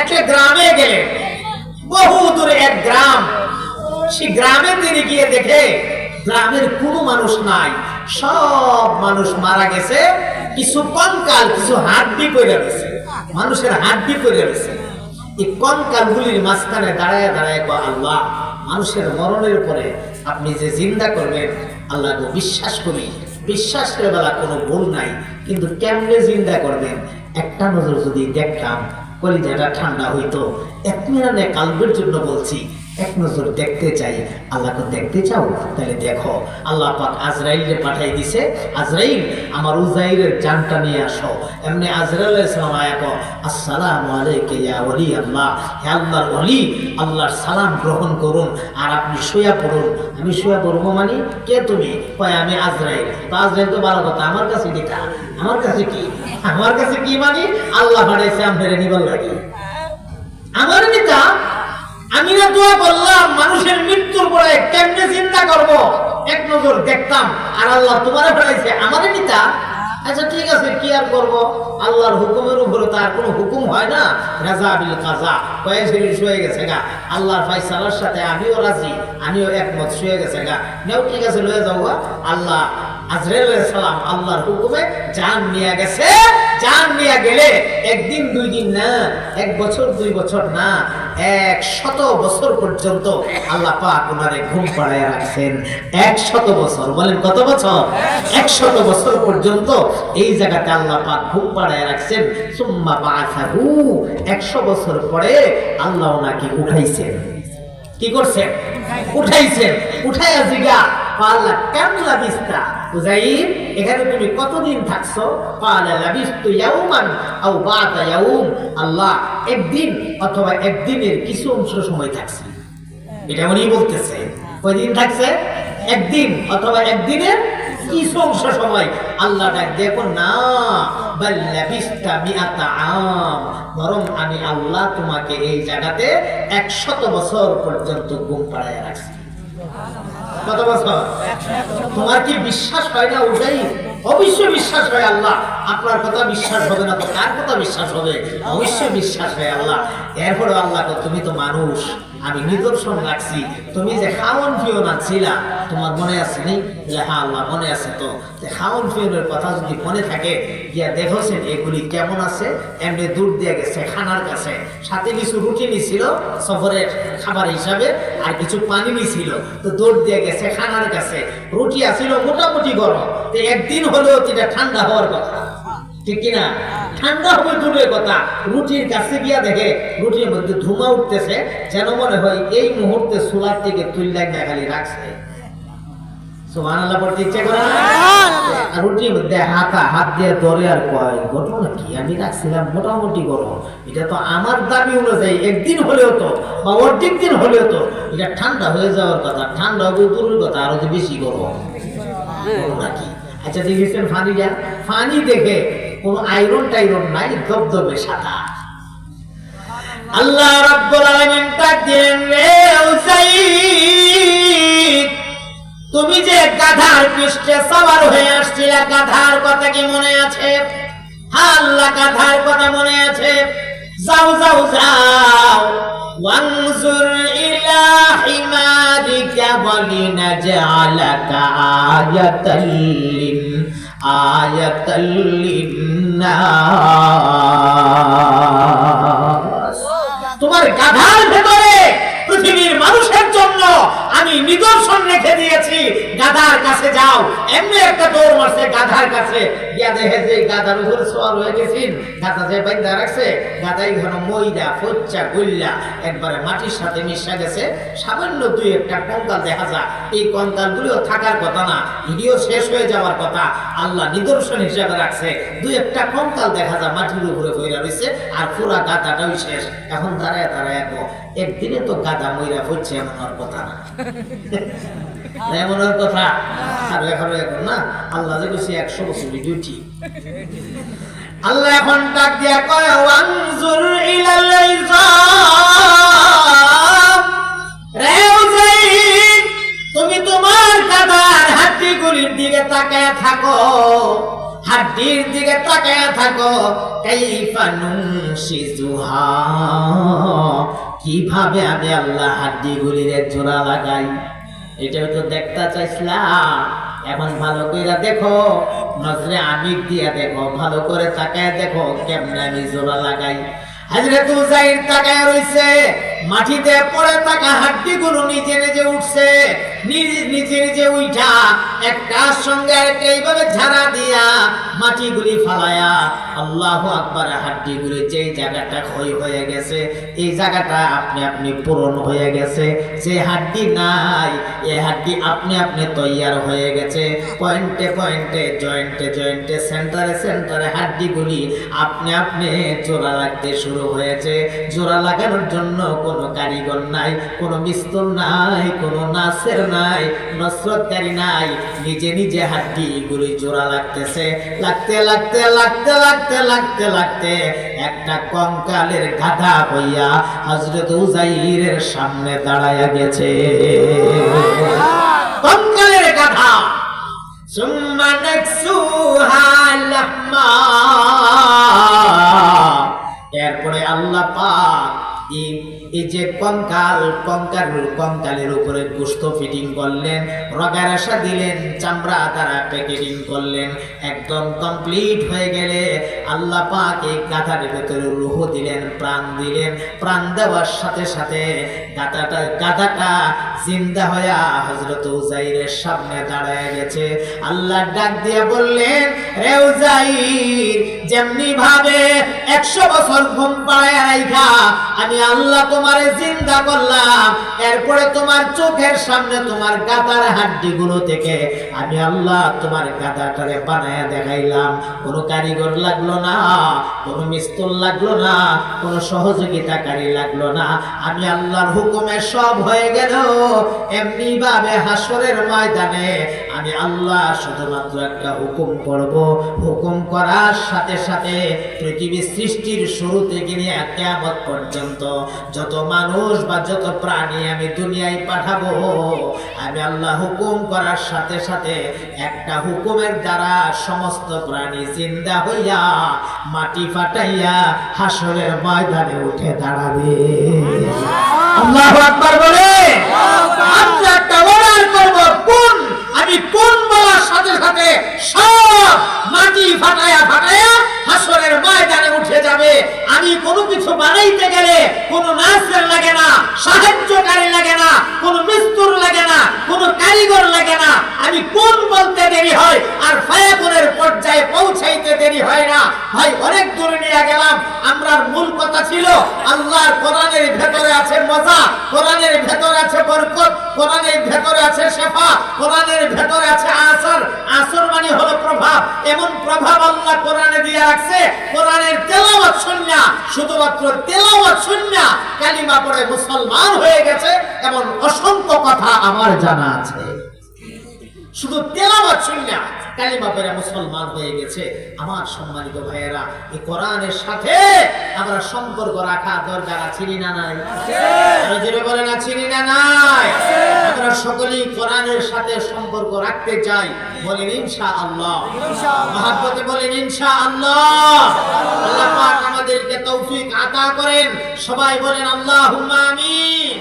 একটা গ্রামে গেলেন, বহু দূরে এক গ্রাম। সেই গ্রামে তিনি গিয়ে দেখে গ্রামের কোনো মানুষ নাই, সব মানুষ মারা গেছে। কিছু কঙ্কাল, কিছু হাড্ডি পড়ে রয়েছে, মানুষের হাড্ডি পড়ে রয়েছে। এই কঙ্কালগুলির মাঝখানে দাঁড়ায় দাঁড়ায় কয়, আল্লাহ, মানুষের মরণের পরে আপনি যে জিন্দা করবেন, আল্লাহ গো বিশ্বাস করি, বিশ্বাসের বেলা কোনো ভুল নাই, কিন্তু কেমনে জিন্দা করবেন একটা নজর যদি দেখতাম কলিজাটা ঠান্ডা হইতো। এতমিনানে কালবের জন্য বলছি, এক নজর দেখতে চাই। আল্লাহকে দেখতে চাও? তাহলে দেখো। আল্লাহ পাক আজরাইলকে পাঠাই দিছে, আজরাইল আমার উজাইরের জানটা নিয়ে আসো। এমনি আজরাইল আলাইহিস সালাম আয়াত, আসসালামু আলাইকা ইয়া ওলি আল্লাহ, হে আল্লাহর ওলি, আল্লাহর সালাম গ্রহণ করুন আর আপনি শুয়া পড়ুন। আমি শুয়া পড়বো মানে কে তুমি? কয় আমি আজরাইল। তো আজরাইল তো ভালো কথা, আমার কাছে দেখা, আমার কাছে কি, আমার কাছে কি মানে আল্লাহ পাঠাইছে আপনারে নিবার লাগি, আমার নেতা। আমি না দোয়া করলাম মানুষের মৃত্যুর পরে কেমনে চিন্তা করব, এক নজর দেখতাম, আর আল্লাহ তোমারে পাঠাইছে আমারে নেতা। আচ্ছা ঠিক আছে, কি আর করব, আল্লাহর হুকুমের উপরে তার কোনো হুকুম হয় না। রাজা বিল কাজা, কয়ে শরীর শুয়ে গেছে গা, আল্লাহর ফায়সালার সাথে আমিও রাজি, আমিও একমত, শুয়ে গেছে গা, নেও ঠিক আছে লয়ে যাও গা। আল্লাহ আজরাইল আলাইহিস সালাম আল্লাহর হুকুমে জান নিয়ে গেছে। জান নিয়ে গেলে একদিন দুই দিন না, এক বছর দুই বছর না, 100 বছর পর্যন্ত আল্লাহ পাক ওনারে ঘুম পাড়ায় রাখছেন। 100 বছর, বলেন কত বছর? 100 বছর পর্যন্ত এই জায়গাতে আল্লাহ পাক ঘুম পাড়ায় রাখছেন। সুম্মা বাআসাহু, 100 বছর পরে আল্লাহ ওনাকে উঠাইছেন। কি করছেন? উঠাইছেন। উঠাইয়া জিগা, আল্লাহ কেমন লাবিস্তা উজাইর, এখানে তুমি কতদিন থাকছো? ক্বালা লাবিস্তু ইয়াওমান আও বা'দা ইয়াওম, আল্লাহ একদিন অথবা একদিনের কিছু অংশ সময় থাকছি। এটা উনি বলতেছে। কয়দিন থাকছে? একদিন অথবা একদিনের কিছু অংশ সময়। আল্লাহ ডাক দেখো না, বাল লাবিস্তা মিআতা আম, বরং আমি আল্লাহ তোমাকে এই জায়গাতে 100 বছর পর্যন্ত ঘুম পাড়ায় রাখছি। কত বছর? তোমার কি বিশ্বাস হয় না উজাইর? অবশ্যই বিশ্বাস হয়। আল্লাহ আপনার কথা বিশ্বাস হবে না তো কার কথা বিশ্বাস হবে? অবশ্যই বিশ্বাস হয় আল্লাহ। এরপরে আল্লাহ, তুমি তো মানুষ, আমি নিদর্শন রাখছি। তুমি যে খাওয়ান পিওনা ছিলা, তোমার মনে আছে নি? হ্যাঁ আল্লাহ মনে আছে। তো খাওয়ান পিওনের কথা যদি মনে থাকে, গিয়া দেখছেন এগুলি কেমন আছে। এমনি দূর দিয়ে গেছে খানার কাছে, সাথে কিছু রুটি নিছিল সফরের খাবার হিসাবে, আর কিছু পানি নিছিল। তো দৌড় দিয়ে গেছে খানার কাছে, রুটি আসিল মোটামুটি গরম। তো একদিন হলেও এটা ঠান্ডা হওয়ার কথা, ঠিক কিনা? ঠান্ডা হবে দূরের কথা, রুটির কাছে গিয়া দেখে রুটির মধ্যে ধুমা উঠতেছে, যেন মনে হয় এই মুহূর্তে চুলার থেকে তুইলা না খালি রাখছে। সুবহানাল্লাহ পড়তে ইচ্ছে করে না? রুটির মধ্যে হাত দিয়ে ধরে আর কয়, ঘটনা কি, আমি রাখছিলাম মোটামুটি গরম, এটা তো আমার দাবি অনুযায়ী একদিন হলেও তো বা অর্ধেক দিন হলেও তো এটা ঠান্ডা হয়ে যাওয়ার কথা। ঠান্ডা হবে দূরের কথা, আরো যে বেশি গরম, ঘটনা কি? আচ্ছা দেখেছেন ফানিটা? ফানি দেখে কোন আয়রন টাইরন নাই, দবদবে সাদা। আল্লাহ রাব্বুল আলামিন ডাক দিলেন, রে উসাইদ, তুমি যে গাধার পৃষ্ঠে সওয়ার হয়ে আসছিলে, গাধার কথা কি মনে আছে? হ্যাঁ আল্লাহ, গাধার কথা মনে আছে। যাও যাও যাও, ওয়ানজুর ইলা হিমারিকা ওয়ালিনাজআলাকা আয়াতাল লিন্নাস। তোমার গাধার ভেতরে পৃথিবীর মানুষের জন্য আমি নিদর্শন রেখে দিয়েছি। গাধার কাছে যাও। এমনি একটা দৌড় মারছে গাধার কাছে, গিয়া দেখে যে গাধার উপরে সওয়ার হয়ে গেছেন। গাধা যে বাইন্ধা রাখছে, গাধাই ঘন ময়দা ফচ্চা গল্লা একবারে মাটির সাথে মিশা গেছে। সামান্য দুই একটা কঙ্কাল দেখা যায়। এই কঙ্কালগুলিও থাকার কথা না, ভিডিও শেষ হয়ে যাওয়ার কথা। আল্লাহ নিদর্শন হিসাবে রাখছে। দুই একটা কঙ্কাল দেখা যায় মাটির উপরে পড়ে রয়েছে, আর পুরা গাধাটাই শেষ। এখন দাঁড়ায় দাঁড়ায় একদিনে তো গাধা ময়রা হচ্ছে, এমন হওয়ার কথা না, এমন হওয়ার কথা। আর এখন না, আল্লাহ যে বলছে 100 বছর ডিউটি। আল্লাহ এখন ডাক দিয়া কয়, ওয়ানজুর ইলাল ইজাম, রে উযাইর, তুমি তোমার গাধার হাড্ডিগুলির দিকে তাকায় থাকো, হাড্ডির দিকে তাকায় থাকো। কাইফা নুনশিজুহা, কিভাবে আমি আল্লাহ হাড্ডিগুলির জোড়া লাগাই। এটাও তো দেখতে চাইছিলাম, এখন ভালো করে দেখো, নজরে আমির দিয়া দেখো, ভালো করে তাকায় দেখো কেমনে আমি জোড়া লাগাই। হযরত উযাইর তাকায় রইছে, মাটিতে পড়ে থাকা হাড্ডিগুলো নিজে নিজে উঠছে, নিজে নিজে উঠা একটার সঙ্গে আরেকটা এইভাবে ঝাড়া দিয়া মাটিগুলি ফালায়া আল্লাহু আকবার, হাড্ডিগুলি যেই জায়গাটা ক্ষয় হয়ে গেছে এই জায়গাটা আপনি আপনি পূরণ হয়ে গেছে। যে হাড্ডি নাই এই হাড্ডি আপনি আপনি তৈয়ার হয়ে গেছে। পয়েন্টে পয়েন্টে, জয়েন্টে জয়েন্টে, সেন্টারে সেন্টারে হাড্ডিগুলি আপনি আপনি জোড়া লাগতে শুরু হয়েছে। জোড়া লাগানোর জন্য কোনো কারিগর নাই, কোনো মিস্ত্রি নাই, কোনো নাসের নাই, নসরতকারী নাই, নিজে নিজে হাড্ডিগুলি জোড়া লাগতেছে। লাগতে লাগতে লাগতে লাগতে লাগতে লাগতে একটা কঙ্কালের গাধা হইয়া হযরত উযাইরের সামনে দাঁড়ায়া গেছে। কঙ্কালের গাধা। সুম্মা নাকসুহা লাহমা, এরপরে আল্লাহ পাক এই যে কঙ্কালের উপরে গোশত ফিটিং করলেন, রগারাশা দিলেন, চামড়া দ্বারা প্যাকেটিং করলেন, একদম কমপ্লিট হয়ে গেলে আল্লাহ পাক এই গাধার ভেতরে রূহ দিলেন, প্রাণ দিলেন। প্রাণ দেওয়ার সাথে সাথে গাধাটা জিন্দা হয়ে হযরত উযাইরের সামনে দাঁড়ায় গেছে। আল্লাহ ডাক দিয়ে বললেন, রে উযাইর, যেমনি ভাবে 100 বছর ঘুম পাড়ায় রাইখা আমি আল্লাহ তোমারে জিন্দা করলাম, এরপরে তোমার চোখের সামনে তোমার গাদার হাড্ডিগুলো থেকে আমি আল্লাহ তোমার গাদাটারে বানায়া দেখাইলাম। কোনো কারিগর লাগলো না, কোনো মিস্ত্রি লাগলো না, কোনো সহযোগিতাকারী লাগলো না, আমি আল্লাহর হুকুমে সব হয়ে গেল। এমনি ভাবে হাসরের ময়দানে আমি আল্লাহ শুধুমাত্র একটা হুকুম করব, হুকুম করার সাথে সাথে পৃথিবী সৃষ্টির শুরু থেকে নিয়ে কিয়ামত পর্যন্ত যত মানুষ বা যত প্রাণী আমি দুনিয়ায় পাঠাবো, আমি আল্লাহ হুকুম করার সাথে সাথে একটা হুকুমের দ্বারা সমস্ত প্রাণী জিন্দা হইয়া মাটি ফাটাইয়া হাসরের ময়দানে উঠে দাঁড়াবে। আল্লাহু আকবার বলে আমরা একটা অর্ডার করব, কোন, আমি কোন বলার সাথে সাথে সব মাটি ফাটাইয়া ফাটাইয়া হাসরের ময়দানে উঠে যাবে। আমি কোনো কিছু বানাইতে গেলে কোনো নাসের লাগে না, সাহায্যকারী লাগে না, কোনো মিস্ত্রি লাগে না, কোনো কারিগর লাগে না। আমি কোন বলতে দেরি হয় আর ফায়াকুনের পর্যায়ে পৌঁছাইতে দেরি হয় না। ভাই অনেক দূরে নিয়ে গেলাম। আমরার মূল কথা ছিল আল্লাহর কোরআনের ভেতরে আছে মজা, কোরআনের ভেতরে আছে বরকত, কোরআনের ভেতরে আছে শেফা, কোরআনের ভেতরে আছে আসর। আসর মানে হলো প্রভাব। এমন প্রভাব আল্লাহ কোরআনে দিয়ে রাখছে, কোরআনের তেলাওয়াত শুননা, শুধুমাত্র তেলাওয়াত শুননা কালিমা পড়ে মুসলমান হয়ে গেছে এমন অসংখ্য কথা আমার জানা আছে। শুধু তেলাওয়াত শুননা কালিমা পড়ে মুসলমান হয়ে গেছে। আমার সম্মানিত ভাইয়েরা, এই কোরআনের সাথে আমরা সম্পর্ক রাখা দরকার আছে না নাই? জোরে বলেন আছে না নাই? আমরা সকলেই কোরআনের সাথে সম্পর্ক রাখতে চাই। বলেন ইনশাআল্লাহ, মহব্বতে বলেন ইনশাআল্লাহ। আল্লাহ পাক আমাদেরকে তৌফিক আতা করেন। সবাই বলেন আল্লাহুম্মা আমিন।